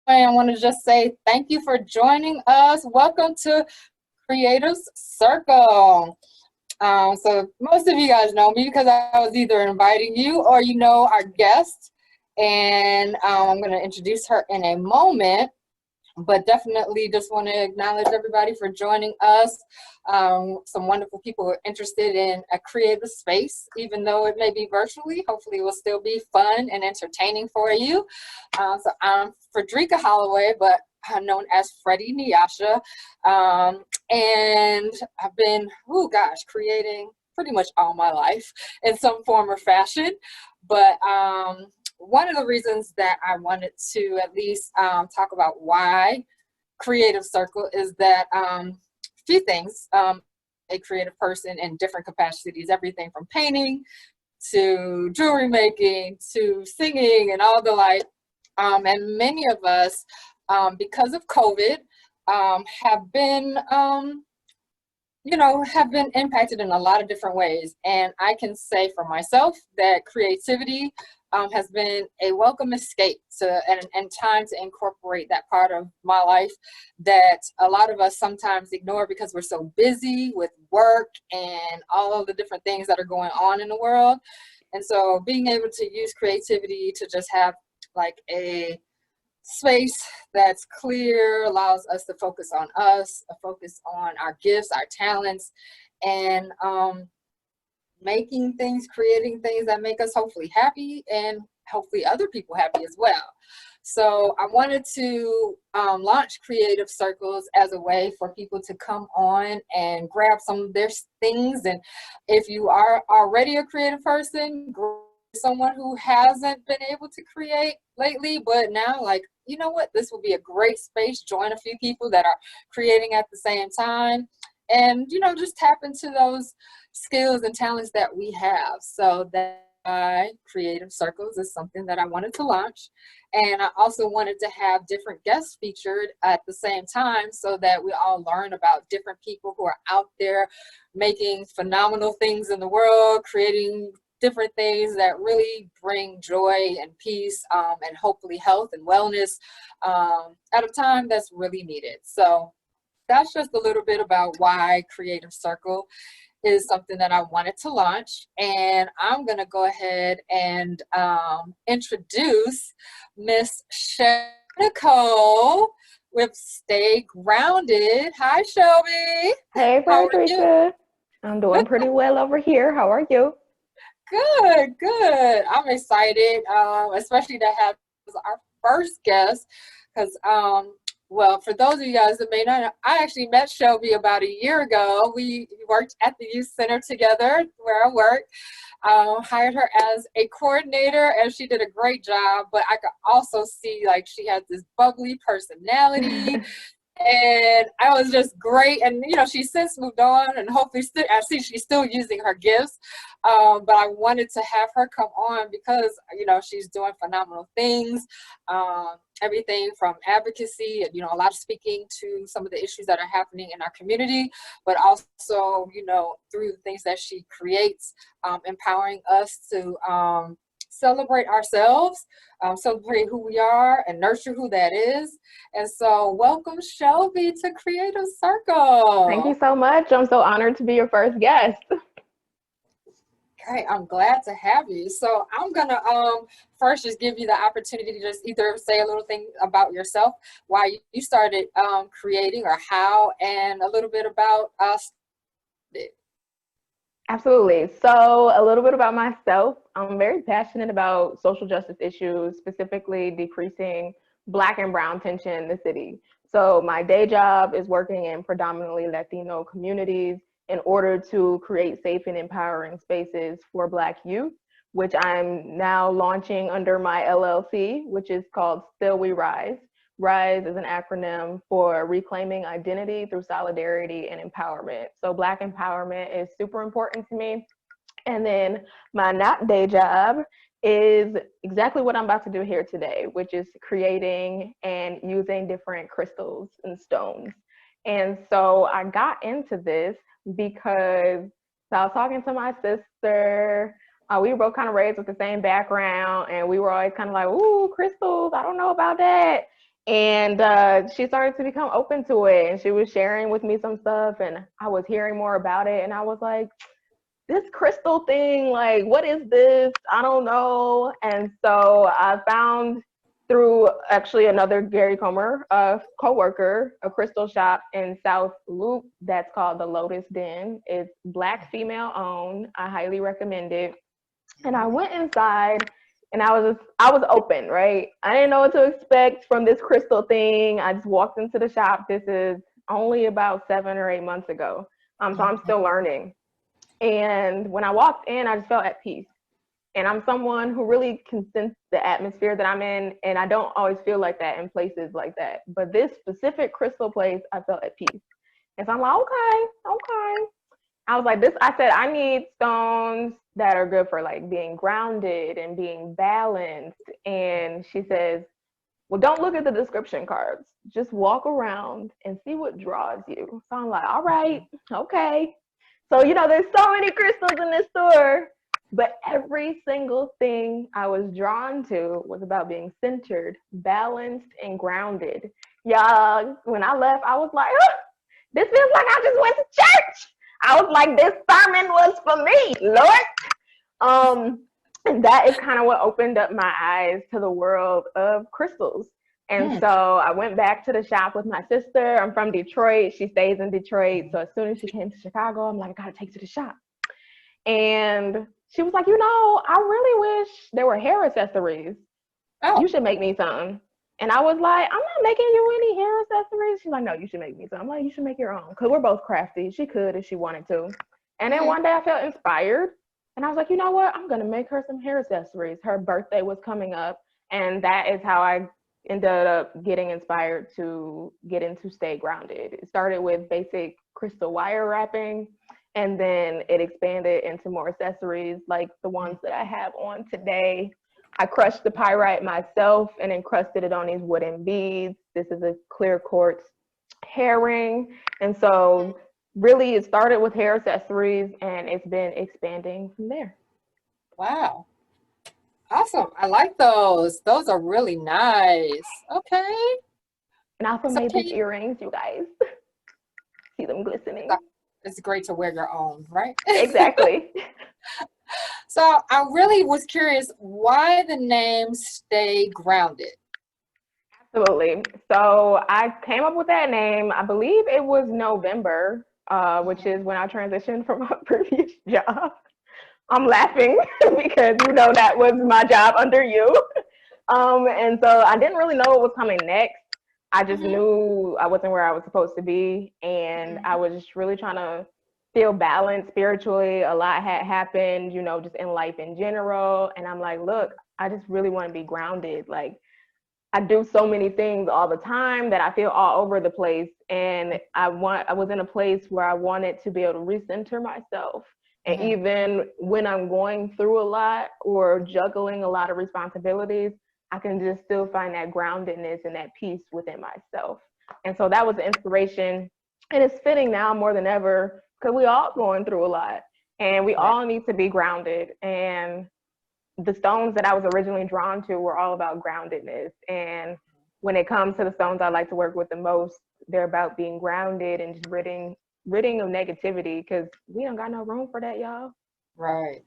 I want to just say thank you for joining us. Welcome to Creatives Circle. So most of you guys know me because I was either inviting you or you know our guest. And I'm going to introduce her in a moment, but definitely just want to acknowledge everybody for joining us. Some wonderful people are interested in a creative space, even though it may be virtually. Hopefully, it will still be fun and entertaining for you. So I'm Frederica Holloway, but I'm known as Freddie Nyasha. And I've been, creating pretty much all my life in some form or fashion. But one of the reasons that I wanted to at least talk about why creative circle is that few things, a creative person in different capacities, everything from painting to jewelry making to singing and all the like. And many of us, because of COVID, have been have been impacted in a lot of different ways. And I can say for myself that creativity has been a welcome escape and time to incorporate that part of my life that a lot of us sometimes ignore because we're so busy with work and all of the different things that are going on in the world. And so being able to use creativity to just have like a space that's clear allows us to focus on us, a focus on our gifts, our talents, and making things, creating things that make us hopefully happy and hopefully other people happy as well. So I wanted to launch Creative Circles as a way for people to come on and grab some of their things. And if you are already a creative person, someone who hasn't been able to create lately, but now like, you know what, this will be a great space. Join a few people that are creating at the same time and, just tap into those skills and talents that we have. So that Creative Circles is something that I wanted to launch. And I also wanted to have different guests featured at the same time so that we all learn about different people who are out there making phenomenal things in the world, creating different things that really bring joy and peace and hopefully health and wellness at a time that's really needed. So that's just a little bit about why Creative Circle is something that I wanted to launch. And I'm going to go ahead and introduce Miss Shelby Nicole with Stay Grounded. Hi, Shelby. Hey, How are you? Frederica. I'm doing pretty well over here. How are you? Good, good. I'm excited, especially to have our first guest, because well, for those of you guys that may not know, I actually met Shelby about a year ago. We worked at the youth center together where I work. Hired her as a coordinator, and she did a great job. But I could also see like she had this bubbly personality, and I was just great. And she's since moved on, and hopefully still, I see she's still using her gifts. But I wanted to have her come on because she's doing phenomenal things. Everything from advocacy and a lot of speaking to some of the issues that are happening in our community, but also through the things that she creates, empowering us to celebrate ourselves, celebrate who we are, and nurture who that is. And so, welcome Shelby to Creative Thank you Circle. so much. I'm so honored to be your first guest. Great, I'm glad to have you. So I'm gonna first just give you the opportunity to just either say a little thing about yourself, why you started creating, or how, and a little bit about us. Absolutely. So, a little bit about myself. I'm very passionate about social justice issues, specifically decreasing Black and Brown tension in the city. So, my day job is working in predominantly Latino communities in order to create safe and empowering spaces for Black youth, which I'm now launching under my LLC, which is called Still We Rise. RISE is an acronym for Reclaiming Identity Through Solidarity and Empowerment. So Black empowerment is super important to me. And then my not day job is exactly what I'm about to do here today, which is creating and using different crystals and stones. And so I got into this because I was talking to my sister. We were both kind of raised with the same background, and we were always kind of like, ooh, crystals, I don't know about that. And she started to become open to it, and she was sharing with me some stuff, and I was hearing more about it, and I was like, this crystal thing, like, what is this? I don't know. And so I found through actually another Gary Comer co-worker, a crystal shop in South Loop that's called the Lotus Den. It's Black female owned. I highly recommend it. And I went inside and I was open, right? I didn't know what to expect from this crystal thing. I just walked into the shop. This is only about 7 or 8 months ago. So I'm still learning. And when I walked in, I just felt at peace. And I'm someone who really can sense the atmosphere that I'm in. And I don't always feel like that in places like that. But this specific crystal place, I felt at peace. And so I'm like, okay. I was like, I said, I need stones that are good for like being grounded and being balanced. And she says, well, don't look at the description cards. Just walk around and see what draws you. So I'm like, all right, okay. So, there's so many crystals in this store, but every single thing I was drawn to was about being centered, balanced, and grounded. Y'all, when I left, I was like, oh, this feels like I just went to church. I was like, this sermon was for me, Lord. And that is kind of what opened up my eyes to the world of crystals. And so I went back to the shop with my sister. I'm from Detroit. She stays in Detroit. So as soon as she came to Chicago, I'm like, I gotta take to the shop. And she was like, I really wish there were hair accessories. Oh. You should make me some. And I was like, I'm not making you any hair accessories. She's like, no, you should make me some. I'm like, you should make your own. Because we're both crafty. She could if she wanted to. And then one day I felt inspired. And I was like, you know what? I'm going to make her some hair accessories. Her birthday was coming up. And that is how I ended up getting inspired to get into Stay Grounded. It started with basic crystal wire wrapping. And then it expanded into more accessories like the ones that I have on today. I crushed the pyrite myself and encrusted it on these wooden beads. This is a clear quartz hair ring. And so really it started with hair accessories and it's been expanding from there. Wow. Awesome. I like those. Those are really nice. Okay. And I also made these earrings, you guys. See them glistening. It's great to wear your own, right? Exactly. So I really was curious why the name Stay Grounded. Absolutely. So I came up with that name, I believe it was November, which is when I transitioned from my previous job. I'm laughing because that was my job under you. And so I didn't really know what was coming next. I just knew I wasn't where I was supposed to be. And I was just really trying to feel balanced spiritually. A lot had happened, just in life in general. And I'm like, look, I just really want to be grounded. Like, I do so many things all the time that I feel all over the place. And I was in a place where I wanted to be able to recenter myself. And even when I'm going through a lot or juggling a lot of responsibilities, I can just still find that groundedness and that peace within myself. And so that was the inspiration. And it's fitting now more than ever because we all going through a lot and we all need to be grounded. And the stones that I was originally drawn to were all about groundedness. And when it comes to the stones I like to work with the most, they're about being grounded and just ridding of negativity because we don't got no room for that, y'all. Right.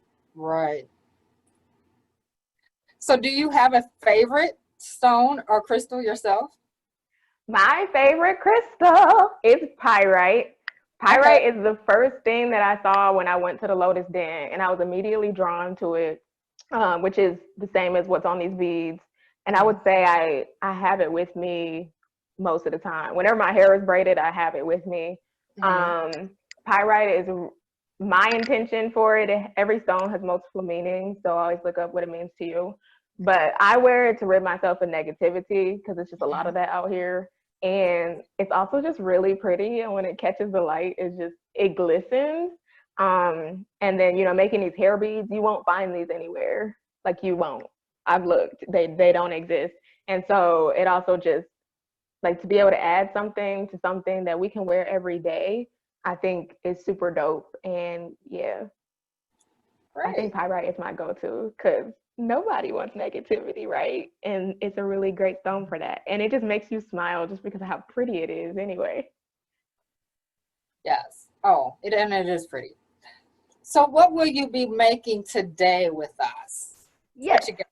So do you have a favorite stone or crystal yourself? My favorite crystal is pyrite. Pyrite is the first thing that I saw when I went to the Lotus Den, and I was immediately drawn to it, which is the same as what's on these beads. And I would say I have it with me most of the time. Whenever my hair is braided, I have it with me. Pyrite is my intention for it. Every stone has multiple meanings, so I always look up what it means to you. But I wear it to rid myself of negativity because it's just a lot of that out here. And it's also just really pretty. And when it catches the light, it glistens. And then, making these hair beads, you won't find these anywhere. Like you won't. I've looked, they don't exist. And so it also just like to be able to add something to something that we can wear every day, I think is super dope. And yeah. I think Great. pyrite is my go-to because nobody wants negativity, right? And it's a really great stone for that. And it just makes you smile just because of how pretty it is anyway. Yes. Oh, and it is pretty. So what will you be making today with us? What Yes. you got?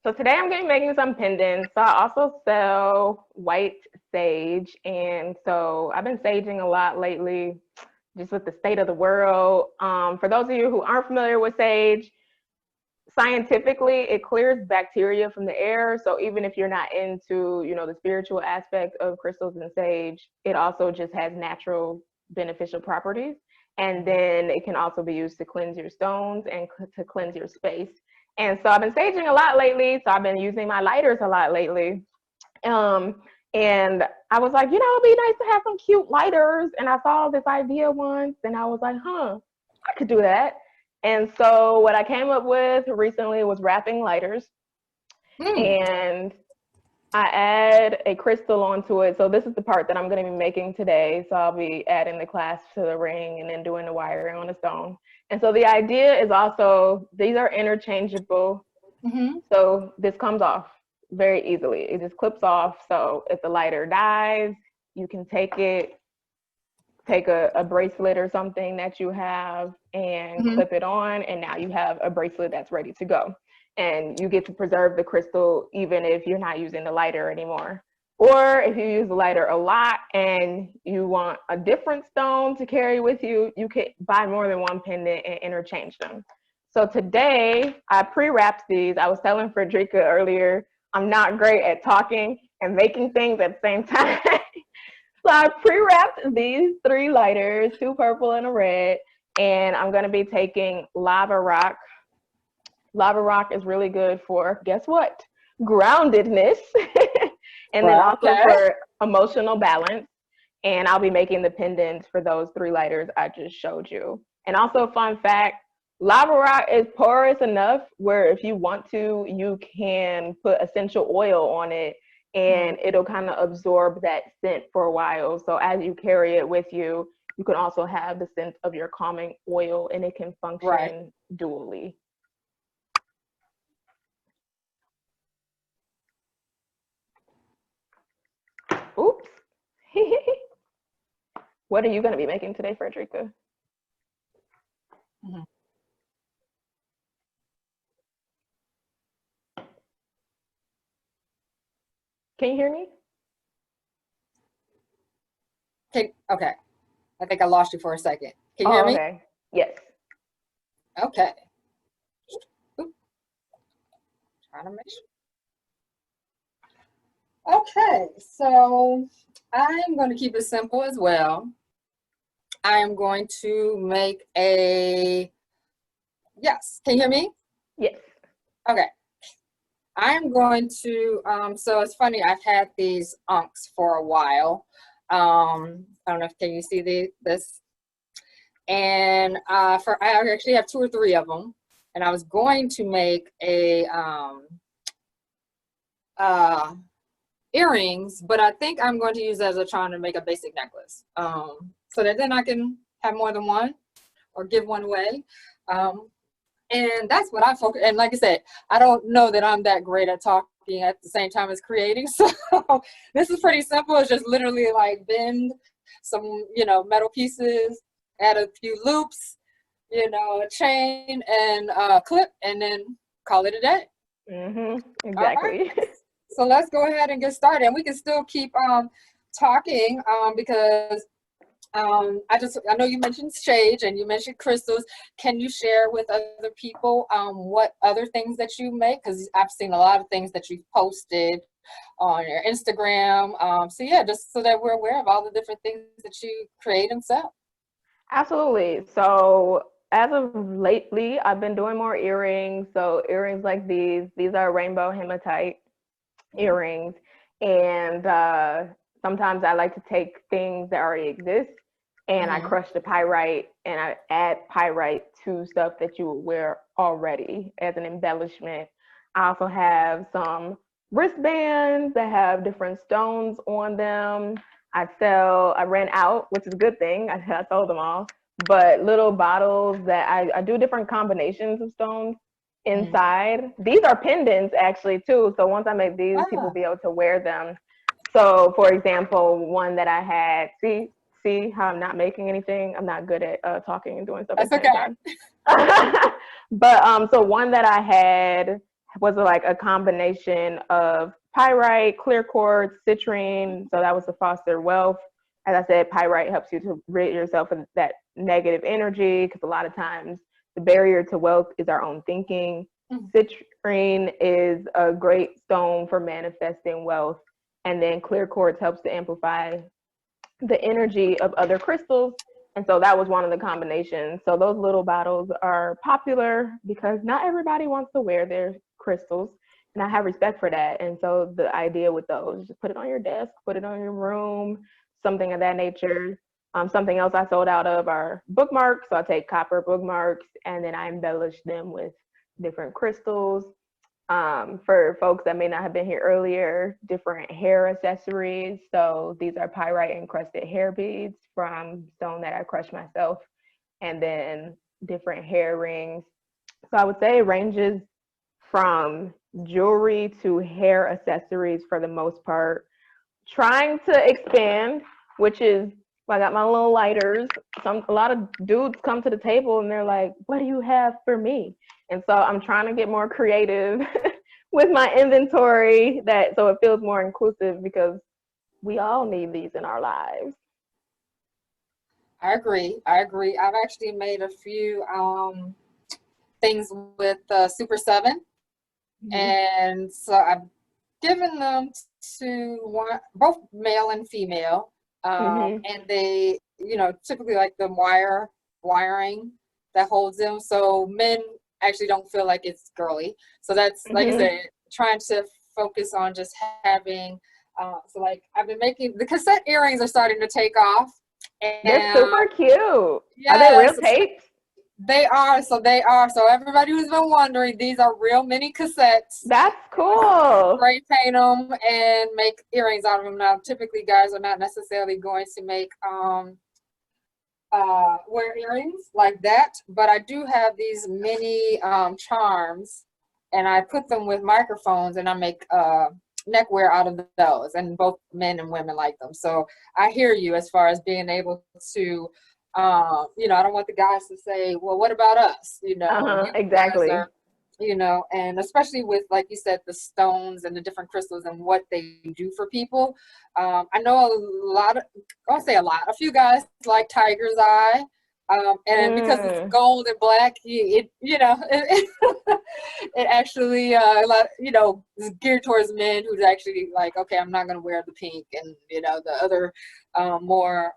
So today I'm going to be making some pendants. So I also sell white sage. And so I've been saging a lot lately, just with the state of the world. For those of you who aren't familiar with sage, scientifically it clears bacteria from the air. So even if you're not into, the spiritual aspect of crystals and sage, it also just has natural beneficial properties. And then it can also be used to cleanse your stones and to cleanse your space. And so I've been saging a lot lately. So I've been using my lighters a lot lately. Um, and I was like, it'd be nice to have some cute lighters. And I saw this idea once and I was like, I could do that. And so what I came up with recently was wrapping lighters. Hmm. And I add a crystal onto it. So this is the part that I'm going to be making today. So I'll be adding the clasp to the ring and then doing the wiring on the stone. And so the idea is also, these are interchangeable. Mm-hmm. So this comes off very easily. It just clips off. So if the lighter dies, you can take a bracelet or something that you have and Mm-hmm. clip it on, and now you have a bracelet that's ready to go. And you get to preserve the crystal even if you're not using the lighter anymore. Or if you use the lighter a lot and you want a different stone to carry with you, you can buy more than one pendant and interchange them. So today I pre-wrapped these. I was telling Frederica earlier, I'm not great at talking and making things at the same time. So I pre-wrapped these 3 lighters, 2 purple and a red, and I'm gonna be taking lava rock. Lava rock is really good for, guess what? Groundedness, and then Well, also okay. for emotional balance. And I'll be making the pendants for those 3 lighters I just showed you. And also, fun fact, lava rock is porous enough where if you want to, you can put essential oil on it and it'll kind of absorb that scent for a while. So as you carry it with you, you can also have the scent of your calming oil and it can Right. function dually. Oops. What are you going to be making today, Frederica? Mm-hmm. Can you hear me? Okay. I think I lost you for a second. Can you hear Oh, me? okay. Yes. Okay. Oop, trying to make sure. Okay, so I'm going to keep it simple as well. I am going to make yes, can you hear me? Yes. Okay. I'm going to, so it's funny, I've had these unks for a while. I don't know if, can you see this? And I actually have 2 or 3 of them. And I was going to make uh, earrings, but I think I'm going to use it as a trying to make a basic necklace. So that then I can have more than one or give one away. And that's what I focus. And like I said, I don't know that I'm that great at talking at the same time as creating. So this is pretty simple. It's just literally like bend some, metal pieces, add a few loops, a chain and a clip, and then call it a day. All right. Exactly. So let's go ahead and get started. And we can still keep talking because I know you mentioned sage and you mentioned crystals. Can you share with other people what other things that you make? Because I've seen a lot of things that you've posted on your Instagram. So yeah, just so that we're aware of all the different things that you create and sell. Absolutely. So as of lately, I've been doing more earrings. So earrings like these are rainbow hematite earrings. And sometimes I like to take things that already exist and I Mm-hmm. crush the pyrite and I add pyrite to stuff that you would wear already as an embellishment. I also have some wristbands that have different stones on them. I ran out, which is a good thing. I sold them all. but little bottles that I do different combinations of stones inside. These are pendants actually too. So once I make these, people will be able to wear them. So for example, one that I had, see how I'm not making anything? I'm not good at talking and doing stuff at the same time. But so one that I had was like a combination of pyrite, clear quartz, citrine. So that was to foster wealth. As I said, pyrite helps you to rid yourself of that negative energy, because a lot of times the barrier to wealth is our own thinking. Citrine is a great stone for manifesting wealth. And then clear quartz helps to amplify the energy of other crystals. And so that was one of the combinations. So those little bottles are popular because not everybody wants to wear their crystals. And I have respect for that. And so the idea with those is just put it on your desk, put it on your room, something of that nature. Something else I sold out of are bookmarks. So I take copper bookmarks and then I embellish them with different crystals. For folks that may not have been here earlier, different hair accessories. So these are pyrite encrusted hair beads from stone that I crushed myself, and then different hair rings. So I would say it ranges from jewelry to hair accessories for the most part. Trying to expand, which is, I got my little lighters. A lot of dudes come to the table and they're like, "What do you have for me?" And so I'm trying to get more creative with my inventory, so it feels more inclusive, because we all need these in our lives. I agree. I've actually made a few things with Super 7. And so I've given them to both male and female. And they, typically like the wiring that holds them. So men actually don't feel like it's girly. So that's, like I said, trying to focus on just having, so like I've been making, the cassette earrings are starting to take off. And they're super cute. Are they real tapes? They are. So everybody who's been wondering, these are real mini cassettes. That's cool. Spray paint them and make earrings out of them. Now, typically, guys are not necessarily going to make wear earrings like that, but I do have these mini charms, and I put them with microphones, and I make neckwear out of those, and both men and women like them. So I hear you as far as being able to. I don't want the guys to say, "Well, what about us?" Exactly. And especially with, like you said, the stones and the different crystals and what they do for people. I know a few guys like tiger's eye. And because it's gold and black, it actually is geared towards men who's actually like, okay, I'm not going to wear the pink and the other more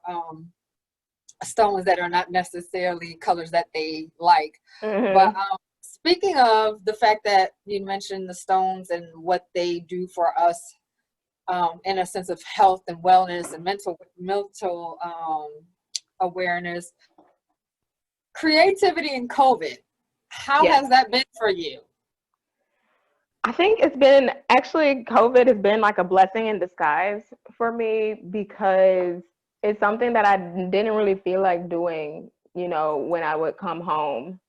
stones that are not necessarily colors that they like. But speaking of the fact that you mentioned the stones and what they do for us in a sense of health and wellness and mental awareness, creativity in COVID, how has that been for you? I think COVID has been like a blessing in disguise for me, because it's something that I didn't really feel like doing, when I would come home.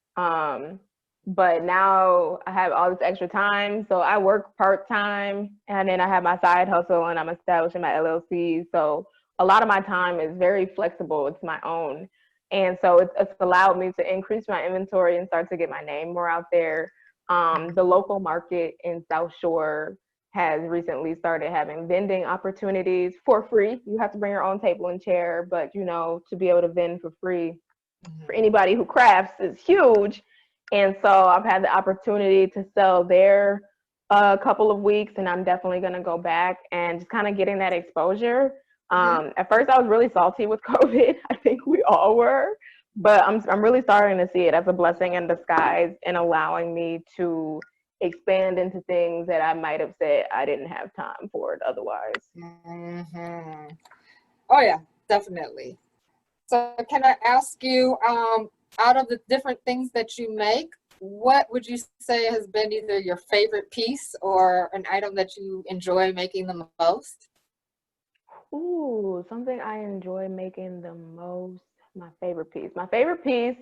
But now I have all this extra time. So I work part-time, and then I have my side hustle, and I'm establishing my LLC. So a lot of my time is very flexible. It's my own. And so it's allowed me to increase my inventory and start to get my name more out there. The local market in South Shore has recently started having vending opportunities for free. You have to bring your own table and chair, but to be able to vend for free for anybody who crafts is huge. And so I've had the opportunity to sell there a couple of weeks, and I'm definitely going to go back and just kind of getting that exposure. At first I was really salty with COVID. I think we all were, but I'm really starting to see it as a blessing in disguise and allowing me to expand into things that I might have said I didn't have time for it otherwise. Oh yeah, definitely. So can I ask you, out of the different things that you make, what would you say has been either your favorite piece or an item that you enjoy making the most? Ooh, something I enjoy making the most. My favorite piece. My favorite piece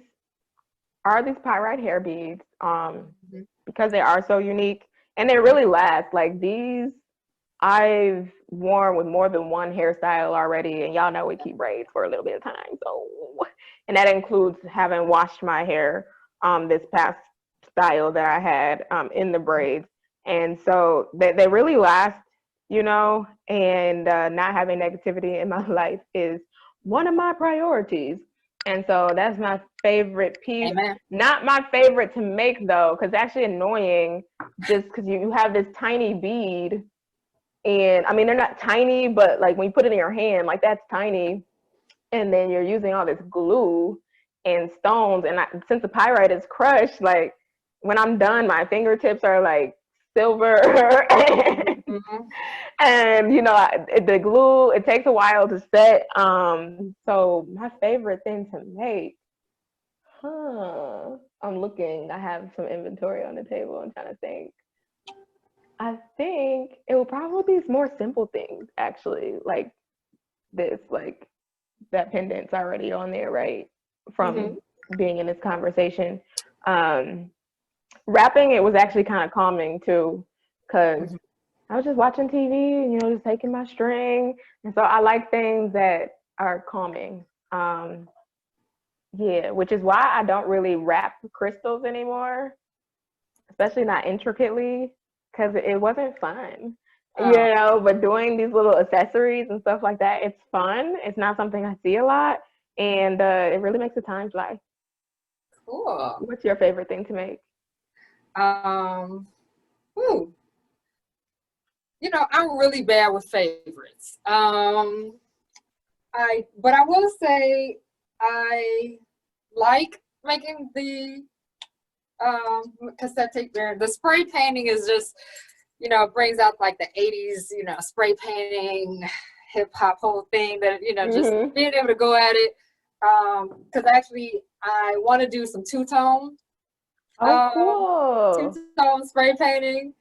are these pyrite hair beads, because they are so unique and they really last. Like these, I've worn with more than one hairstyle already, and y'all know we keep braids for a little bit of time. So, and that includes having washed my hair this past style that I had in the braids, and so they really last, you know. And not having negativity in my life is one of my priorities. And so that's my favorite piece. Amen. Not my favorite to make though, because it's actually annoying just because you have this tiny bead. And I mean, they're not tiny, but like when you put it in your hand, like that's tiny. And then you're using all this glue and stones. And since the pyrite is crushed, like when I'm done, my fingertips are like silver. And you know, the glue, it takes a while to set. So my favorite thing to make, I'm looking, I have some inventory on the table. I'm trying to think. I think it will probably be more simple things, actually, like this, like that pendant's already on there, right? From being in this conversation. Wrapping it was actually kind of calming too, because I was just watching TV and, you know, just taking my string. And so I like things that are calming. Yeah, which is why I don't really wrap crystals anymore, especially not intricately, because it wasn't fun, you know. But doing these little accessories and stuff like that, it's fun. It's not something I see a lot, and it really makes the time fly. Cool. What's your favorite thing to make? You know, I'm really bad with favorites. But I will say I like making the cassette tape there. The spray painting is just, you know, it brings out like the 80s, you know, spray painting, hip hop whole thing that, you know, just being able to go at it. Because actually I want to do some two-tone. Cool. Two-tone spray painting.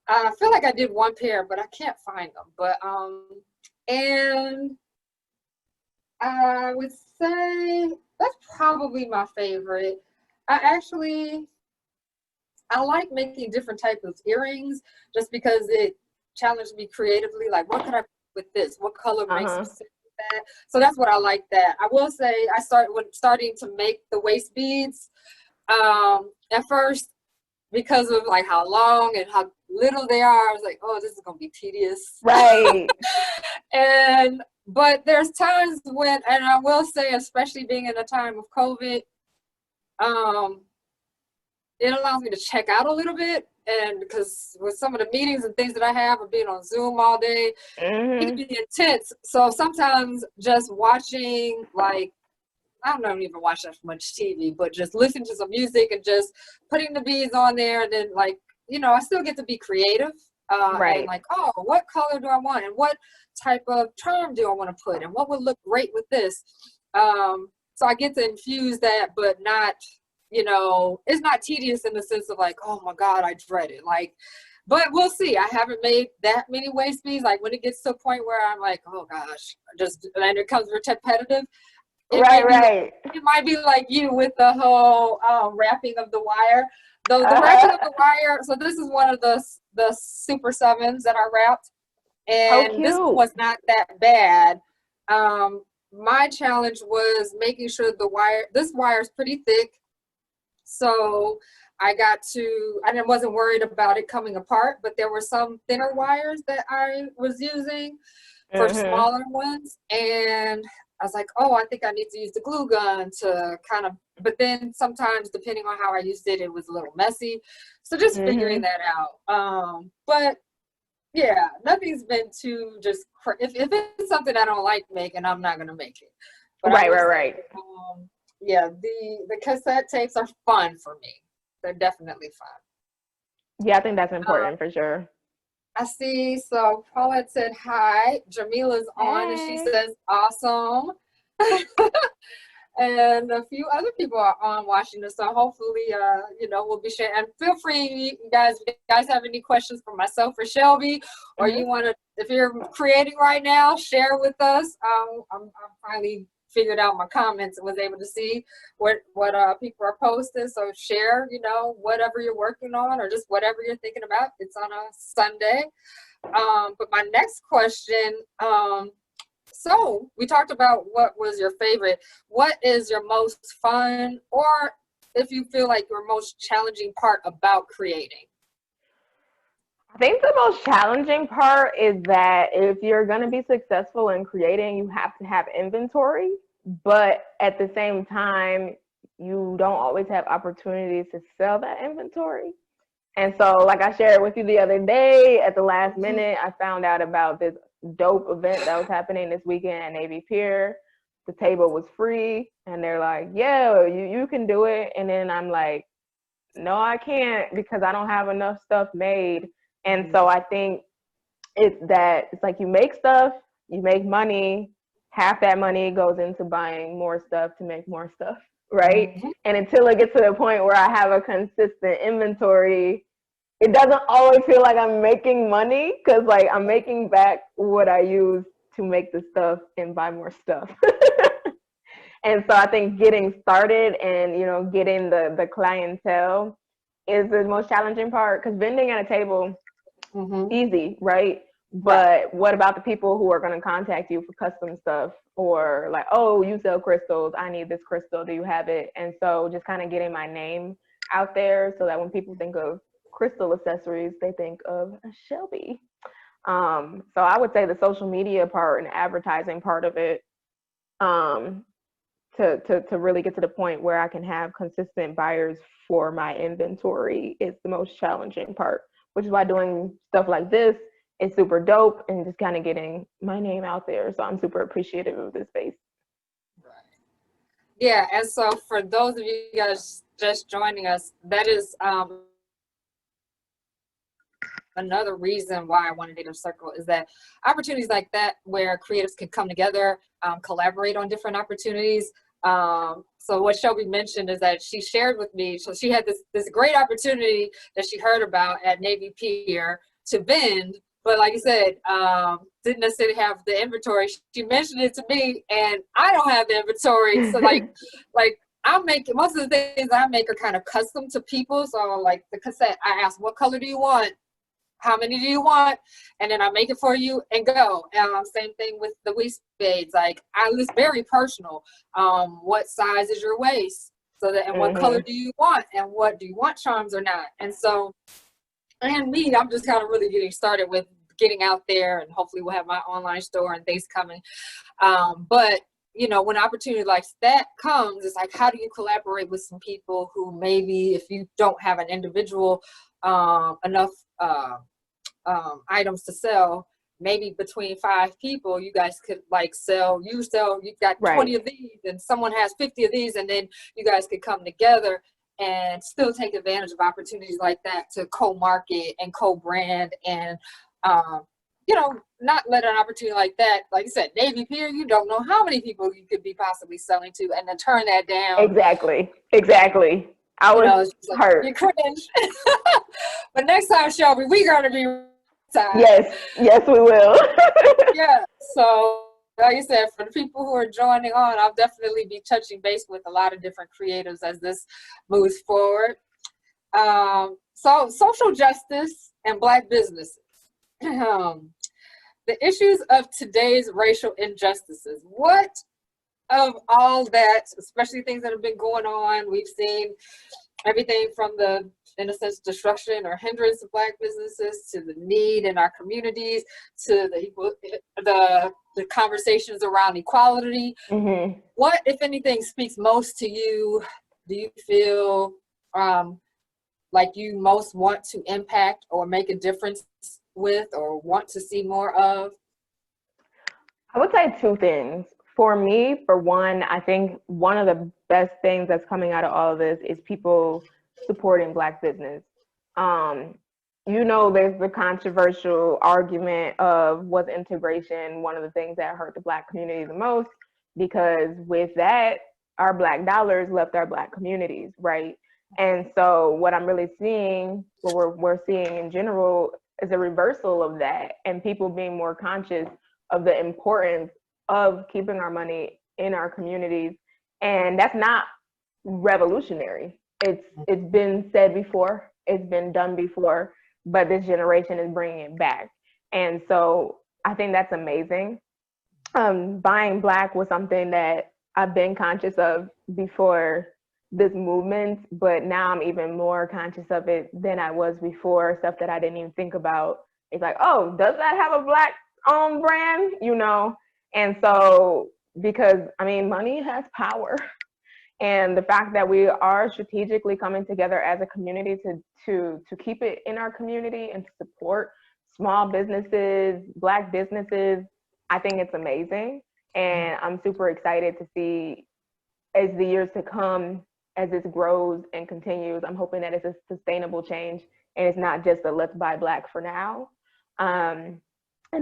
I feel like I did one pair, but I can't find them. But and I would say that's probably my favorite. I like making different types of earrings just because it challenged me creatively. Like, what could I put with this? What color makes sense with that? So that's what I like that. I will say I starting to make the waist beads. At first, because of like how long and how little they are, I was like, oh, this is gonna be tedious. Right. But there's times when, and I will say, especially being in a time of COVID, it allows me to check out a little bit. And because with some of the meetings and things that I have of being on Zoom all day, it can be intense. So sometimes just watching, like, I don't even watch that much TV, but just listening to some music and just putting the beads on there. And then, like, you know, I still get to be creative. Right. And like, oh, what color do I want? And what type of charm do I want to put? And what would look great with this? So I get to infuse that, but not, you know, it's not tedious in the sense of like, oh my God, I dread it. Like, but we'll see. I haven't made that many waist beads. Like when it gets to a point where I'm like, oh gosh, and it becomes repetitive. It might be like you with the whole wrapping of the wire. The wrapping of the wire, so this is one of the Super 7s that I wrapped. And this one was not that bad. My challenge was making sure this wire is pretty thick. So I wasn't worried about it coming apart, but there were some thinner wires that I was using for smaller ones. And I was like, oh, I think I need to use the glue gun to kind of, but then sometimes depending on how I used it, it was a little messy. So just figuring that out. But yeah, nothing's been too just, if it's something I don't like making, I'm not going to make it. But right. Yeah, the cassette tapes are fun for me. They're definitely fun. Yeah, I think that's important for sure. I see. So Paulette said hi. Jamila's on, and she says awesome. And a few other people are on watching this, so hopefully, you know, we'll be sharing. And feel free, you guys have any questions for myself or Shelby, or you want to, if you're creating right now, share with us. I'm finally figured out my comments and was able to see what people are posting. So share, whatever you're working on or just whatever you're thinking about. It's on a Sunday. But my next question, so we talked about what was your favorite. What is your most fun, or if you feel like your most challenging part about creating? I think the most challenging part is that if you're going to be successful in creating, you have to have inventory, but at the same time, you don't always have opportunities to sell that inventory. And so, like I shared with you the other day, at the last minute, I found out about this dope event that was happening this weekend at Navy Pier. The table was free, and they're like, yeah, you can do it. And then I'm like, no, I can't, because I don't have enough stuff made. And so I think it's like you make stuff, you make money, half that money goes into buying more stuff to make more stuff, right? Mm-hmm. And until it gets to the point where I have a consistent inventory, it doesn't always feel like I'm making money, because like I'm making back what I use to make the stuff and buy more stuff. And so I think getting started and, getting the clientele is the most challenging part, because vending at a table, easy, right? But what about the people who are going to contact you for custom stuff, or like, oh, you sell crystals, I need this crystal, do you have it? And so just kind of getting my name out there so that when people think of crystal accessories, they think of Shelby. So I would say the social media part and advertising part of it, to really get to the point where I can have consistent buyers for my inventory is the most challenging part, which is why doing stuff like this is super dope and just kind of getting my name out there. So I'm super appreciative of this space. Right. Yeah, and so for those of you guys just joining us, that is another reason why I wanted Native Circle, is that opportunities like that where creatives can come together, collaborate on different opportunities. So what Shelby mentioned is that she shared with me, so she had this great opportunity that she heard about at Navy Pier to vend, but like you said, didn't necessarily have the inventory. She mentioned it to me, and I don't have the inventory. So like I'm making, most of the things I make are kind of custom to people. So like the cassette, I ask, what color do you want? How many do you want? And then I make it for you and go. Same thing with the waist spades. Like it's very personal. What size is your waist? So that, and what color do you want? And what do you want, charms or not? And so, and me, I'm just kind of really getting started with getting out there, and hopefully we'll have my online store and things coming. But when opportunity like that comes, it's like, how do you collaborate with some people who maybe, if you don't have an individual enough items to sell, maybe between 5 people, you guys could like you've got 20 of these and someone has 50 of these, and then you guys could come together and still take advantage of opportunities like that to co-market and co-brand and not let an opportunity like that, like you said, Navy Pier, you don't know how many people you could be possibly selling to, and then turn that down. Exactly. I was hurt. You cringe. But next time, Shelby, we're going to be time. Yes, we will. Yeah. So, like I said, for the people who are joining on, I'll definitely be touching base with a lot of different creatives as this moves forward. So, social justice and Black businesses. The issues of today's racial injustices. What of all that, especially things that have been going on, we've seen everything from the, in a sense, destruction or hindrance of Black businesses, to the need in our communities, to the conversations around equality. What, if anything, speaks most to you? Do you feel like you most want to impact or make a difference with, or want to see more of? I would say 2 things. For me, for one, I think one of the best things that's coming out of all of this is people supporting Black business. There's the controversial argument of, was integration one of the things that hurt the Black community the most? Because with that, our Black dollars left our Black communities, right? And so what I'm really seeing, what we're seeing in general, is a reversal of that, and people being more conscious of the importance of keeping our money in our communities. And that's not revolutionary. It's been said before, it's been done before, but this generation is bringing it back. And so I think that's amazing. Buying Black was something that I've been conscious of before this movement, but now I'm even more conscious of it than I was before. Stuff that I didn't even think about. It's like, oh, does that have a Black brand? You know? And so, because I mean, money has power. And the fact that we are strategically coming together as a community to keep it in our community and to support small businesses, Black businesses, I think it's amazing. And I'm super excited to see as the years to come, as this grows and continues. I'm hoping that it's a sustainable change and it's not just a let's buy Black for now. And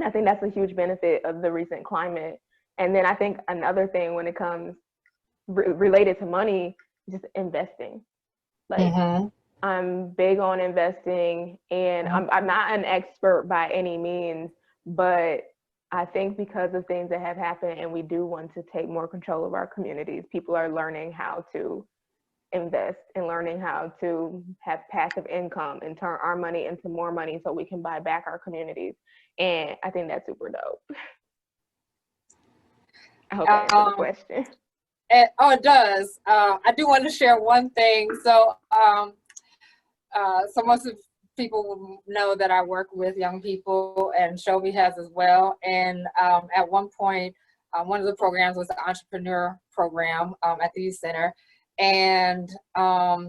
I think that's a huge benefit of the recent climate. And then I think another thing when it comes related to money, just investing. Like, I'm big on investing, and I'm not an expert by any means, but I think because of things that have happened and we do want to take more control of our communities, people are learning how to invest and learning how to have passive income and turn our money into more money so we can buy back our communities. And I think that's super dope. I hope that answers the question. It does. I do want to share one thing. So most of people know that I work with young people, and Shelby has as well. And at one point, one of the programs was the entrepreneur program at the youth center. And I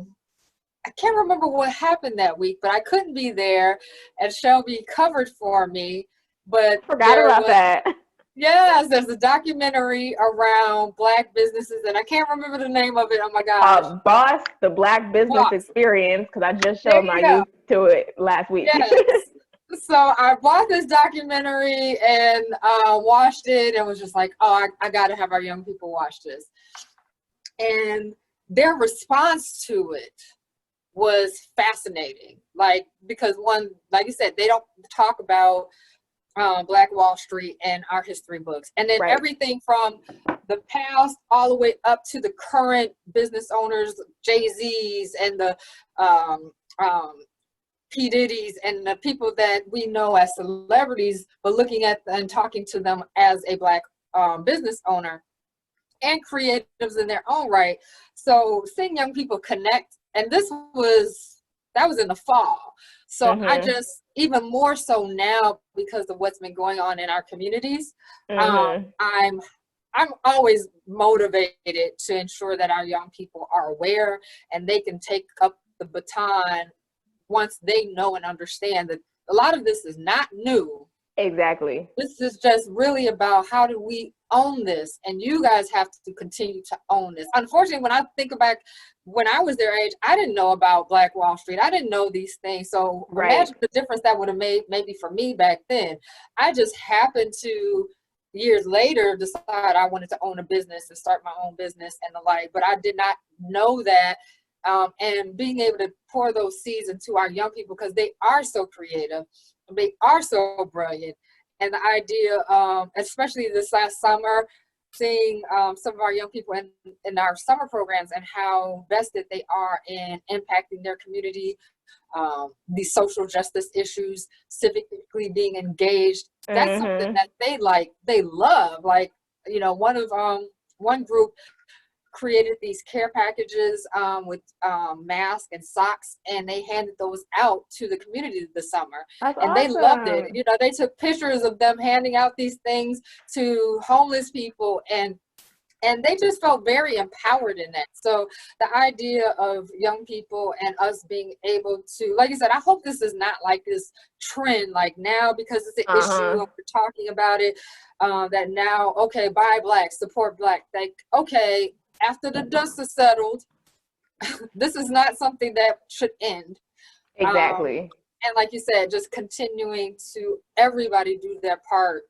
can't remember what happened that week, but I couldn't be there, and Shelby covered for me. But forgot about that. Yes, there's a documentary around Black businesses, and I can't remember the name of it. Oh my gosh. Boss, the Black Business Experience, because I just showed my youth to it last week. Yes. So I bought this documentary and watched it and was just like, oh, I got to have our young people watch this. And their response to it was fascinating. Like, because one, like you said, they don't talk about Black Wall Street and our history books. And then everything from the past all the way up to the current business owners, Jay-Z's and the P. Diddy's and the people that we know as celebrities, but looking at and talking to them as a Black business owner and creatives in their own right. So seeing young people connect, and that was in the fall. So I just, even more so now because of what's been going on in our communities, I'm always motivated to ensure that our young people are aware and they can take up the baton once they know and understand that a lot of this is not new. Exactly. This is just really about how do we own this, and you guys have to continue to own this. Unfortunately, when I think back when I was their age, I didn't know about Black Wall Street. I didn't know these things. So imagine the difference that would have made maybe for me back then. I just happened to years later decide I wanted to own a business and start my own business and the like, but I did not know that. And being able to pour those seeds into our young people, because they are so creative, they are so brilliant. And the idea, especially this last summer, seeing some of our young people in our summer programs and how vested they are in impacting their community, these social justice issues, civically being engaged, that's something that they love. Like, you know, one group created these care packages with masks and socks, and they handed those out to the community this summer. That's and awesome. They loved it. You know, they took pictures of them handing out these things to homeless people, and they just felt very empowered in that. So the idea of young people and us being able to, like you said, I hope this is not like this trend, like now because it's an issue and we're talking about it, that now, okay, buy Black, support Black. Like, okay, after the dust is settled, this is not something that should end. Exactly. And like you said, just continuing to everybody do their part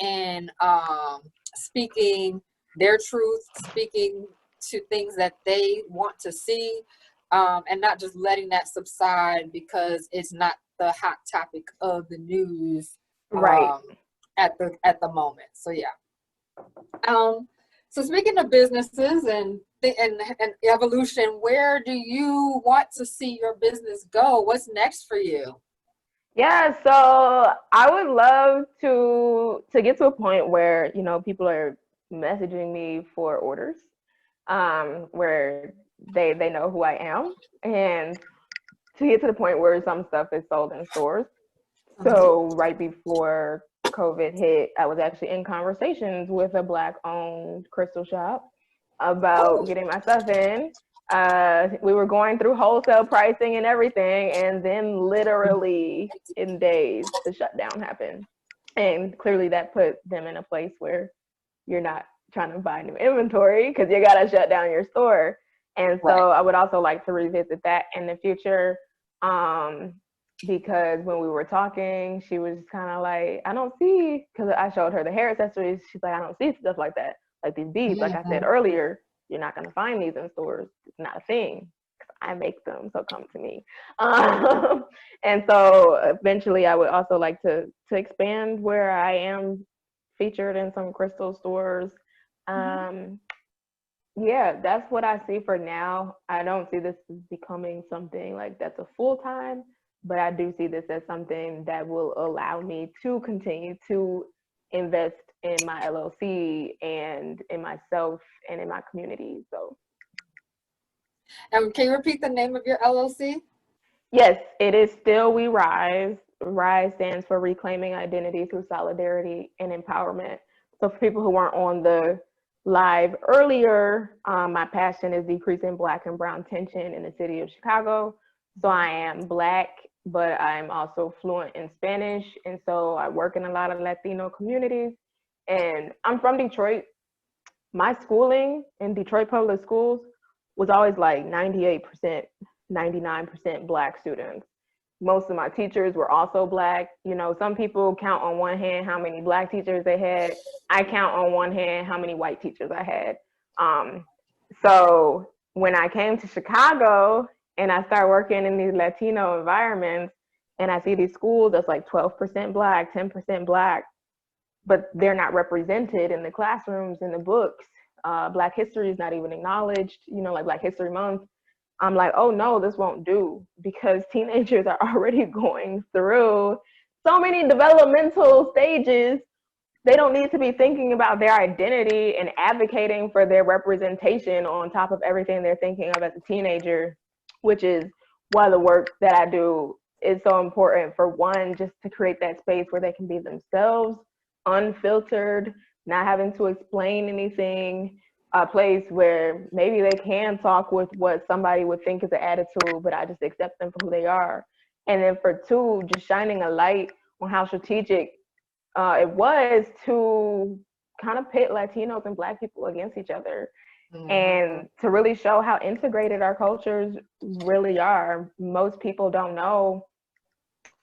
and speaking their truth, speaking to things that they want to see, and not just letting that subside because it's not the hot topic of the news at the moment. So yeah. So speaking of businesses and evolution, where do you want to see your business go? What's next for you? Yeah, so I would love to get to a point where, you know, people are messaging me for orders, where they know who I am, and to get to the point where some stuff is sold in stores. So right before COVID hit, I was actually in conversations with a Black-owned crystal shop about Oh, getting my stuff in. We were going through wholesale pricing and everything, and then literally in days, the shutdown happened. And clearly that put them in a place where you're not trying to buy new inventory because you got to shut down your store. And right. so I would also like to revisit that in the future. Um, because when we were talking, she was kind of like, I don't see, because I showed her the hair accessories. She's like, I don't see stuff like that. Like these beads, like I said Mhm. earlier, you're not going to find these in stores. It's not a thing. I make them, so come to me. And so eventually I would also like to expand where I am featured in some crystal stores. Um, yeah, that's what I see for now. I don't see this as becoming something like that's a full time, but I do see this as something that will allow me to continue to invest in my LLC and in myself and in my community. So, And can you repeat the name of your LLC? yes, it is still We Rise. Rise stands for Reclaiming Identity Through Solidarity and Empowerment. So, for people who weren't on the live earlier, my passion is decreasing Black and Brown tension in the city of Chicago. So, I am Black, but I'm also fluent in Spanish. And so, I work in a lot of Latino communities. And I'm from Detroit. My schooling in Detroit public schools was always like 98%, 99% Black students. Most of my teachers were also Black. You know, some people count on one hand how many Black teachers they had. I count on one hand how many white teachers I had. Um, so when I came to Chicago and I started working in these Latino environments, and I see these schools that's like 12% Black, 10% Black, but they're not represented in the classrooms, in the books. Black history is not even acknowledged, you know, like Black History Month. I'm like, oh no, this won't do, because teenagers are already going through so many developmental stages. They don't need to be thinking about their identity and advocating for their representation on top of everything they're thinking of as a teenager, which is why the work that I do is so important. For one, just to create that space where they can be themselves, unfiltered, not having to explain anything, a place where maybe they can talk with what somebody would think is an attitude, but I just accept them for who they are. And then for two, just shining a light on how strategic it was to kind of pit Latinos and Black people against each other, Mhm. and to really show how integrated our cultures really are. Most people don't know,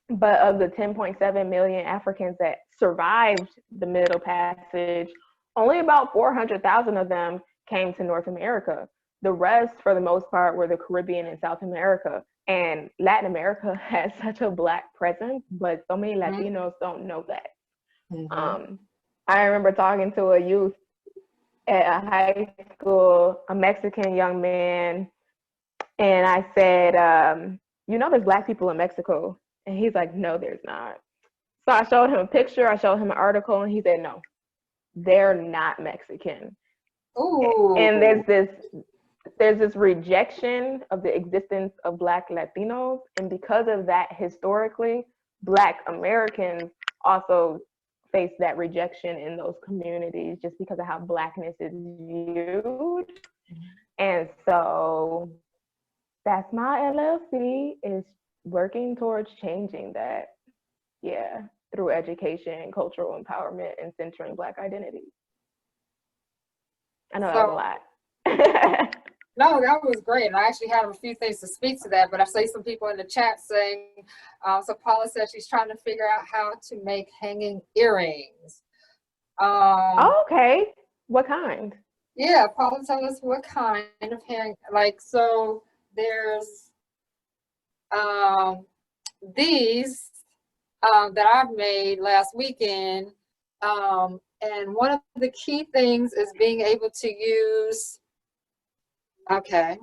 but of the 10.7 million Africans that survived the Middle Passage, only about 400,000 of them came to North America. The rest, for the most part, were the Caribbean and South America. And Latin America has such a Black presence, but so many Latinos don't know that. Mhm. Um, I remember talking to a youth at a high school, a Mexican young man, and I said, you know, there's Black people in Mexico. And he's like, no, there's not. So I showed him a picture, I showed him an article, and he said, no, they're not Mexican. And Ooh. there's this rejection of the existence of Black Latinos. And because of that, historically, Black Americans also face that rejection in those communities just because of how Blackness is viewed. And so that's my LLC, is working towards changing that. Yeah, through education, cultural empowerment, and centering Black identity. I know that was a So lot. no, that was great. And I actually have a few things to speak to that, but I see some people in the chat saying, so Paula said she's trying to figure out how to make hanging earrings. Um, Oh, okay. What kind? yeah, Paula, tell us what kind of hang, like, so there's um, these that I've made last weekend, And one of the key things is being able to use, okay,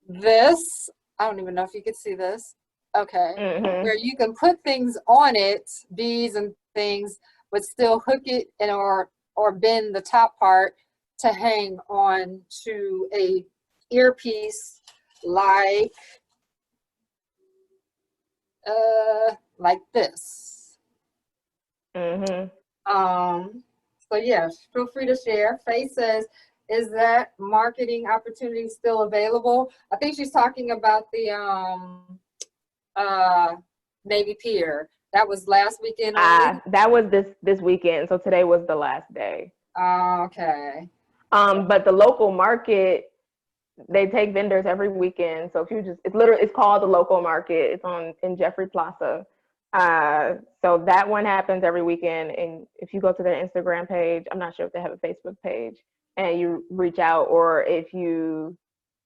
this, I don't even know if you could see this. Okay, where you can put things on it, beads and things, but still hook it and or bend the top part to hang on to a earpiece like this. So yeah, feel free to share. Faye says, is that marketing opportunity still available? I think she's talking about the Navy Pier. That was last weekend only. That was this weekend. So today was the last day. Okay. But the local market, they take vendors every weekend. So if you just, it's called the local market. It's in Jeffrey Plaza. So that one happens every weekend. And if you go to their Instagram page, I'm not sure if they have a Facebook page, and you reach out, or if you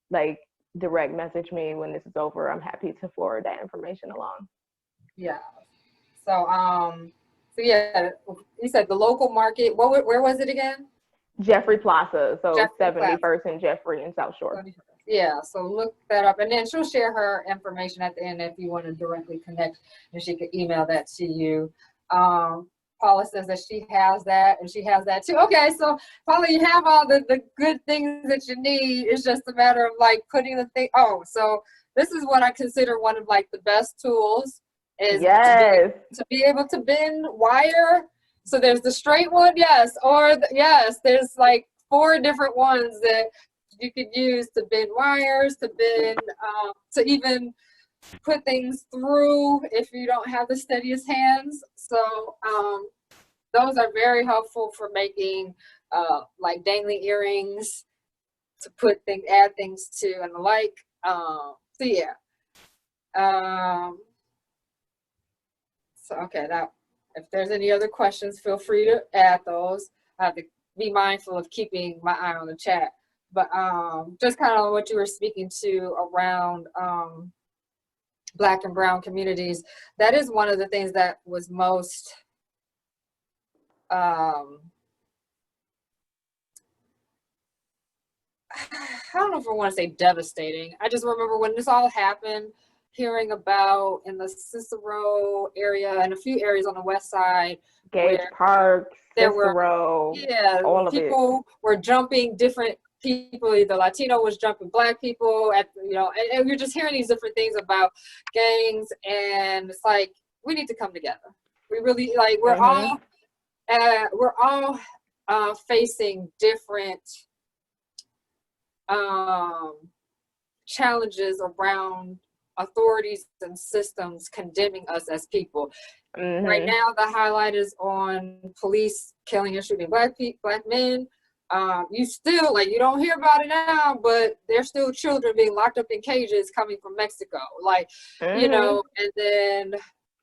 like direct message me when this is over, I'm happy to forward that information along. Yeah. So yeah, you said the local market. Where was it again? Jeffrey Plaza. So Jeffrey 71st and Jeffrey in South Shore. Yeah, so look that up, and then she'll share her information at the end if you want to directly connect, and she could email that to you. Paula says that she has that, and she has that too. Okay, so Paula, you have all the good things that you need. It's just a matter of like putting the thing. Oh, so this is what I consider one of like the best tools is to be able to bend wire. So there's the straight one, yes, or yes, there's like 4 different ones that you could use to bend wires, to bend, to even put things through if you don't have the steadiest hands. So those are very helpful for making like dangling earrings, to add things to and the like. So yeah. So okay, now if there's any other questions, feel free to add those. I have to be mindful of keeping my eye on the chat. But just kind of what you were speaking to around Black and brown communities, that is one of the things that was most I don't know if I want to say devastating. I just remember when this all happened, hearing about in the Cicero area and a few areas on the west side, Gage Park, Cicero, all of people were jumping different people. Either Latino was jumping Black people and we're just hearing these different things about gangs, and it's like we need to come together. We really like we're all facing different challenges around authorities and systems condemning us as people. Right now, the highlight is on police killing and shooting Black men. You still, you don't hear about it now, but there's still children being locked up in cages coming from Mexico. And then,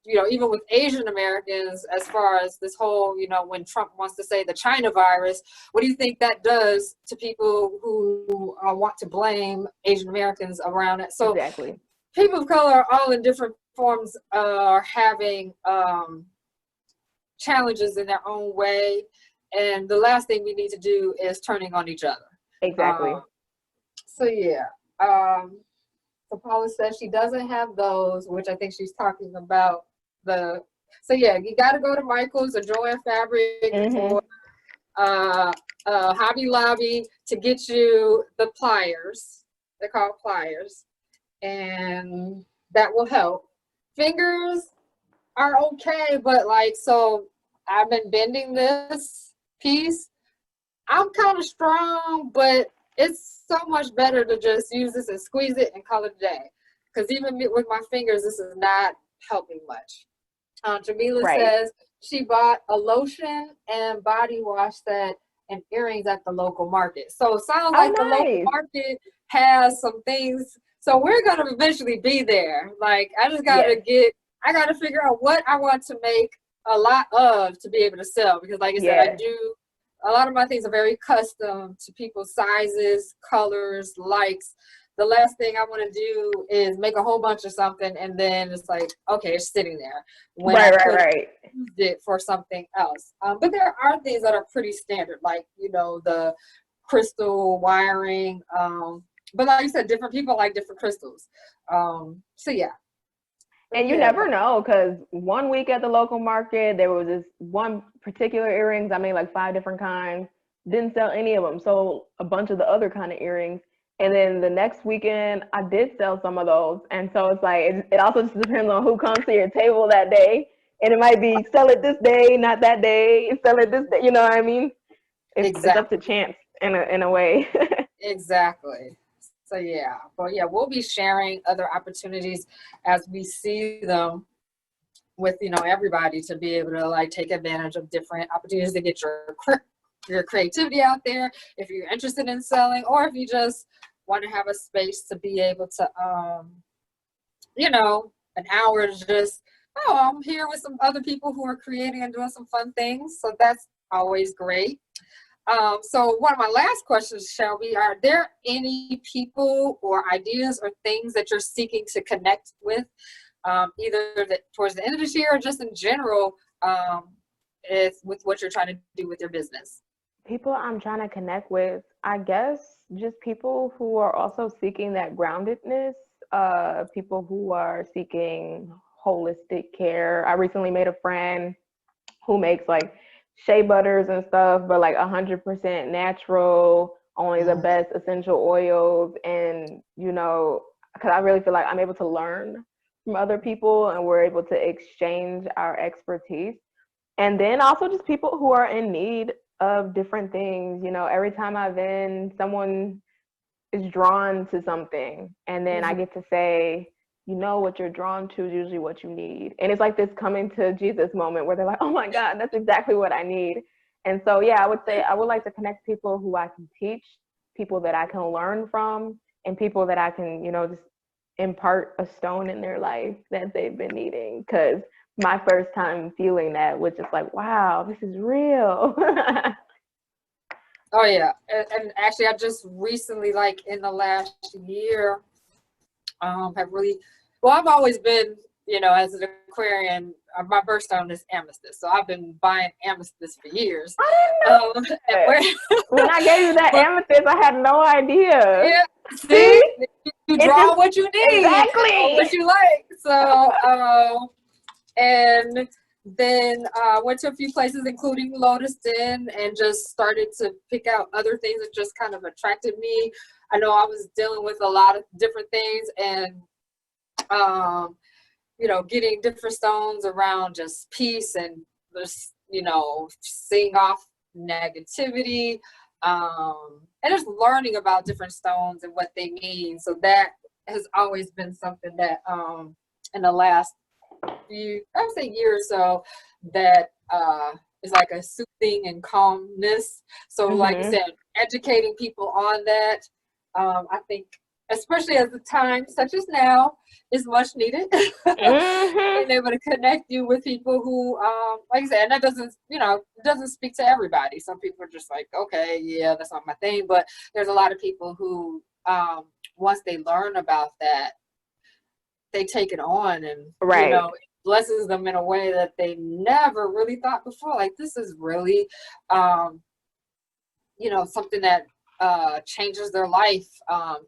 even with Asian Americans, as far as this whole, when Trump wants to say the China virus, what do you think that does to people who want to blame Asian Americans around it? So people of color are all in different forms are having challenges in their own way. And the last thing we need to do is turning on each other. So yeah. So Paula says she doesn't have those, which I think she's talking about so yeah, you got to go to Michael's or Joanne Fabric or Hobby Lobby to get you the pliers. They're called pliers, and that will help. Fingers are okay, but so I've been bending this piece. I'm kind of strong, but it's so much better to just use this and squeeze it and call it a day. Because even with my fingers, this is not helping much. Jamila says she bought a lotion and body wash set and earrings at the local market. So it sounds like the local market has some things. So we're going to eventually be there. I just got to I got to figure out what I want to make a lot of to be able to sell. Because like I said, a lot of my things are very custom to people's sizes, colors, likes. the last thing I want to do is make a whole bunch of something and then it's like, okay, it's sitting there when I could have used it for something else. But there are things that are pretty standard, like, you know, the crystal wiring. But like you said, different people like different crystals. So yeah. And you never know, because one week at the local market, there was this one particular earrings. I made like 5 different kinds, didn't sell any of them. So a bunch of the other kind of earrings. And then the next weekend, I did sell some of those. And so it's like, it also just depends on who comes to your table that day. And it might be sell it this day, not that day, sell it this day. You know what I mean? It's up to chance in a way. Exactly. So yeah, but yeah, we'll be sharing other opportunities as we see them with, you know, everybody to be able to like take advantage of different opportunities to get your creativity out there. If you're interested in selling, or if you just want to have a space to be able to, you know, an hour to just, oh, I'm here with some other people who are creating and doing some fun things. So that's always great. So one of my last questions, Shelby, are there any people or ideas or things that you're seeking to connect with, either towards the end of this year or just in general, with what you're trying to do with your business? People I'm trying to connect with, I guess, just people who are also seeking that groundedness, people who are seeking holistic care. I recently made a friend who makes like shea butters and stuff, but like 100% natural, only the best essential oils. And, you know, because I really feel like I'm able to learn from other people and we're able to exchange our expertise. And then also just people who are in need of different things. You know, every time I vend, someone is drawn to something. And then I get to say, you know, what you're drawn to is usually what you need. And it's like this coming to Jesus moment where they're like, oh my God, that's exactly what I need. And so, yeah, I would say I would like to connect people who I can teach, people that I can learn from, and people that I can, you know, just impart a stone in their life that they've been needing. Because my first time feeling that was just like, wow, this is real. Oh yeah, and actually I just recently, like in the last year, have really, well, I've always been, you know, as an Aquarian, my birthstone is amethyst, so I've been buying amethyst for years. When I gave you that amethyst, I had no idea. Yeah, see, you draw what you need, exactly what you like. So, and then went to a few places, including Lotus Den, and just started to pick out other things that just kind of attracted me. I know I was dealing with a lot of different things, and you know, getting different stones around just peace and just, you know, seeing off negativity, and just learning about different stones and what they mean. So that has always been something that in the last few, I would say year or so, that is like a soothing and calmness. So like I said, educating people on that, I think, especially as a time such as now, is much needed. Being able to connect you with people who, like I said, and that doesn't, you know, it doesn't speak to everybody. Some people are just like, okay, yeah, that's not my thing. But there's a lot of people who, once they learn about that, they take it on, and you know, it blesses them in a way that they never really thought before. Like, this is really, you know, something that changes their life,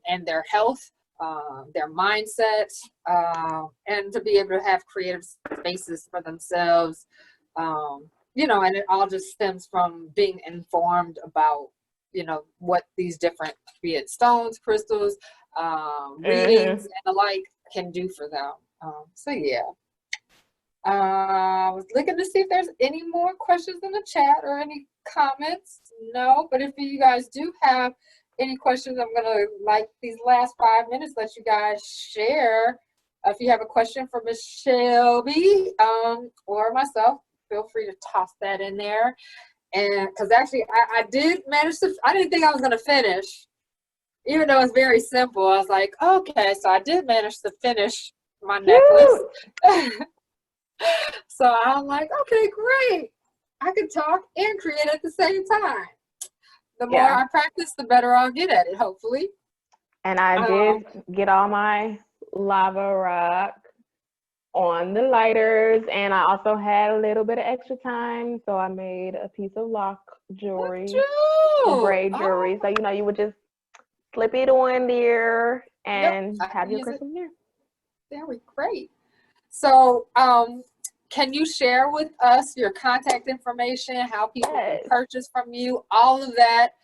and their health, their mindset, and to be able to have creative spaces for themselves, you know, and it all just stems from being informed about, you know, what these different, be it stones, crystals, readings, and the like, can do for them. So yeah. I was looking to see if there's any more questions in the chat or any comments. No, but if you guys do have any questions, I'm gonna, like, these last 5 minutes, let you guys share. If you have a question for Miss Shelby, or myself, feel free to toss that in there. And because actually I did manage to, I didn't think I was gonna finish, even though it's very simple. I was like, okay, so I did manage to finish my necklace. So I'm like, okay, great. I can talk and create at the same time. The more I practice, the better I'll get at it, hopefully. And I did get all my lava rock on the lighters, and I also had a little bit of extra time, so I made a piece of lock jewelry, braid jewelry. So you would just slip it on there and have your crystal there. Very great. So, can you share with us your contact information, how people can purchase from you, all of that?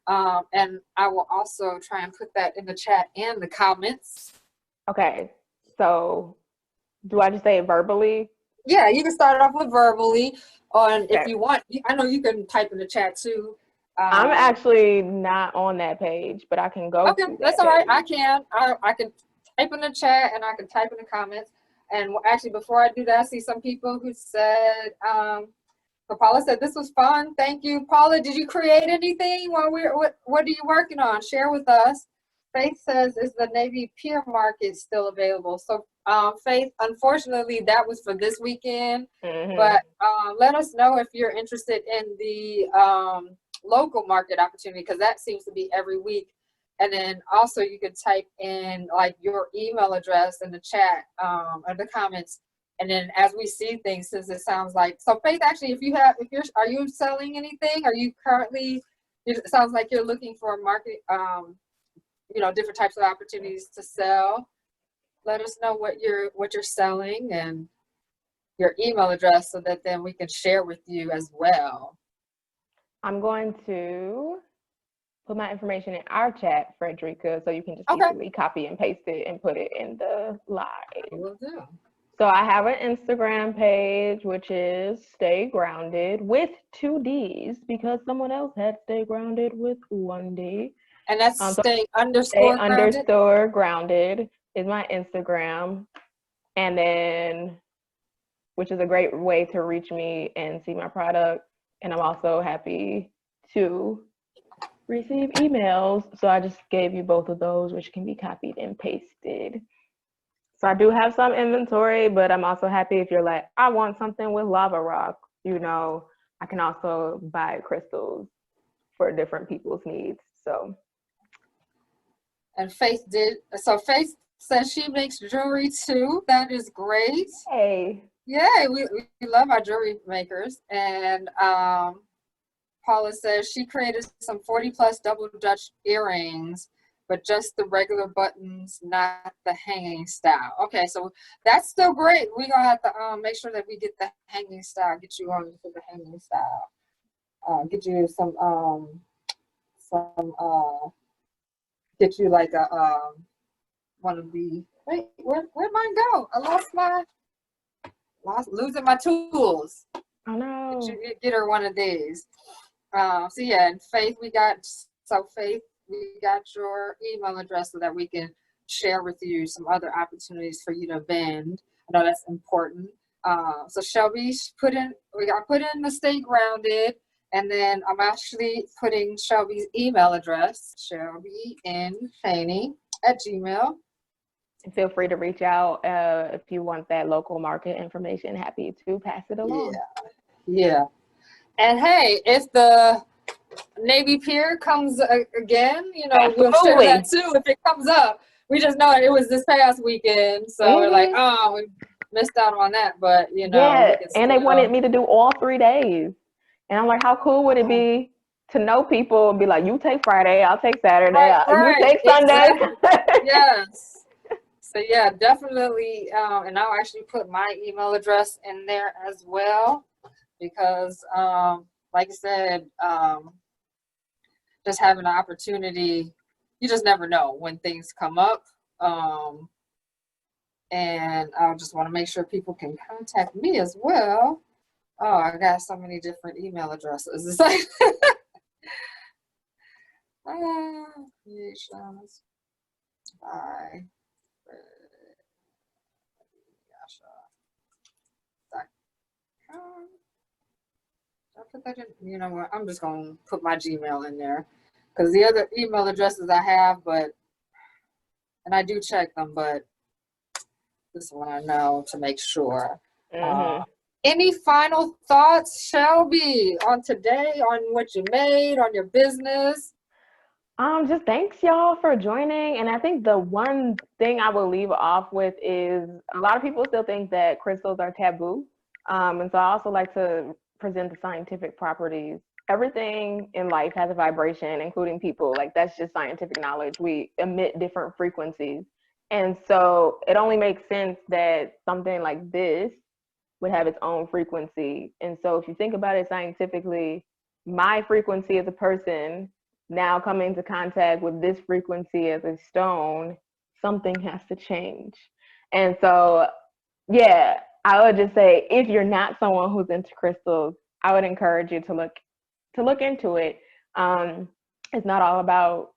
And I will also try and put that in the chat and the comments. Okay. So, do I just say it verbally? Yeah, you can start off with verbally. If you want, I know you can type in the chat too. I'm actually not on that page, but I can go. Okay, that's all right. I can type in the chat and I can type in the comments. And actually, before I do that, I see some people who said, Paula said, this was fun. Thank you. Paula, did you create anything while what are you working on? Share with us. Faith says, is the Navy Pier Market still available? So, Faith, unfortunately, that was for this weekend. But let us know if you're interested in the local market opportunity, because that seems to be every week. And then also you can type in like your email address in the chat or the comments. And then as we see things, since it sounds like, so Faith, actually, are you selling anything? Are you currently, it sounds like you're looking for a market, different types of opportunities to sell. Let us know what you're selling and your email address so that then we can share with you as well. I'm going to put my information in our chat, Frederica, so you can just easily copy and paste it and put it in the live. Will do. So I have an Instagram page, which is Stay Grounded with 2 Ds, because someone else had Stay Grounded with 1 D. And that's stay underscore grounded is my Instagram. And then, which is a great way to reach me and see my product. And I'm also happy to receive emails. So I just gave you both of those, which can be copied and pasted. So I do have some inventory, but I'm also happy if you're like, I want something with lava rock, I can also buy crystals for different people's needs. So. And Faith says she makes jewelry too. That is great. Hey. Yeah, we love our jewelry makers. And Paula says she created some 40+ double Dutch earrings, but just the regular buttons, not the hanging style. Okay, so that's still great. We're gonna have to make sure that we get the hanging style, get you on for the hanging style. Get you get you like a one of the where'd mine go? I losing my tools. Oh no. Get her one of these. So yeah, and Faith, we got your email address so that we can share with you some other opportunities for you to vend. I know that's important. So Shelby put in the Stay Grounded, and then I'm actually putting Shelby's email address, shelbynfaney@gmail. And feel free to reach out if you want that local market information. Happy to pass it along. Yeah. And hey, if the Navy Pier comes again, we'll share that too if it comes up. We just know it was this past weekend, so we're like, oh, we missed out on that. But yeah, and they wanted me to do all 3 days, and I'm like, how cool would it be to know people and be like, you take Friday, I'll take Saturday, you take Sunday. Exactly. Yes. So yeah, definitely, and I'll actually put my email address in there as well, because like I said, just having an opportunity, you just never know when things come up. And I just want to make sure people can contact me as well. Oh, I got so many different email addresses. It's like, bye. I put that in? You know what? I'm just going to put my Gmail in there, because the other email addresses I have, and I do check them, but this one I know to make sure. Any final thoughts, Shelby, on today, on what you made, on your business? Just thanks y'all for joining. And I think the one thing I will leave off with is a lot of people still think that crystals are taboo. And so I also like to present the scientific properties. Everything in life has a vibration, including people. Like that's just scientific knowledge. We emit different frequencies. And so it only makes sense that something like this would have its own frequency. And so if you think about it scientifically, my frequency as a person now coming into contact with this frequency as a stone, something has to change. And so, yeah, I would just say if you're not someone who's into crystals, I would encourage you to look into it. It's not all about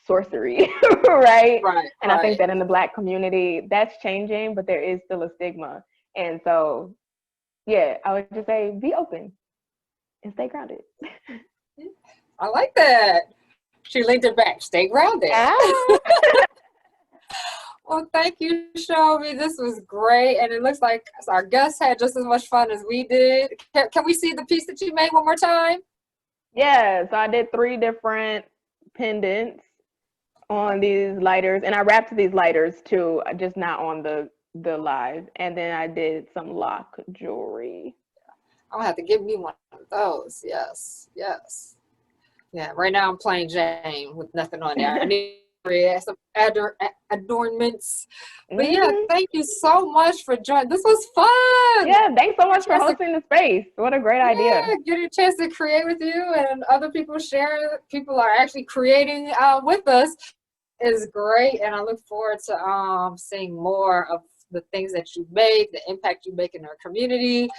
sorcery, right? Right, And I think right. that in the Black community, that's changing, but there is still a stigma. And so, yeah, I would just say be open and stay grounded. I like that. She linked it back. Stay grounded. Ah. Well, thank you, Shelby. This was great. And it looks like our guests had just as much fun as we did. Can we see the piece that you made one more time? Yeah, so I did 3 different pendants on these lighters, and I wrapped these lighters too, just not on the live. And then I did some lock jewelry. I'm gonna have to give me one of those. Yes, yes. Yeah, right now I'm playing Jane with nothing on there. I need some adornments. But yeah, Mm-hmm. thank you so much for joining. This was fun. Yeah, thanks so much for hosting the space. What a great idea. Yeah, getting a chance to create with you and other people sharing. People are actually creating with us is great, and I look forward to seeing more of the things that you make, the impact you make in our community.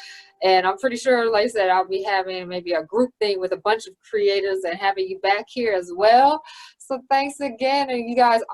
And I'm pretty sure, like I said, I'll be having maybe a group thing with a bunch of creators and having you back here as well. So thanks again, and you guys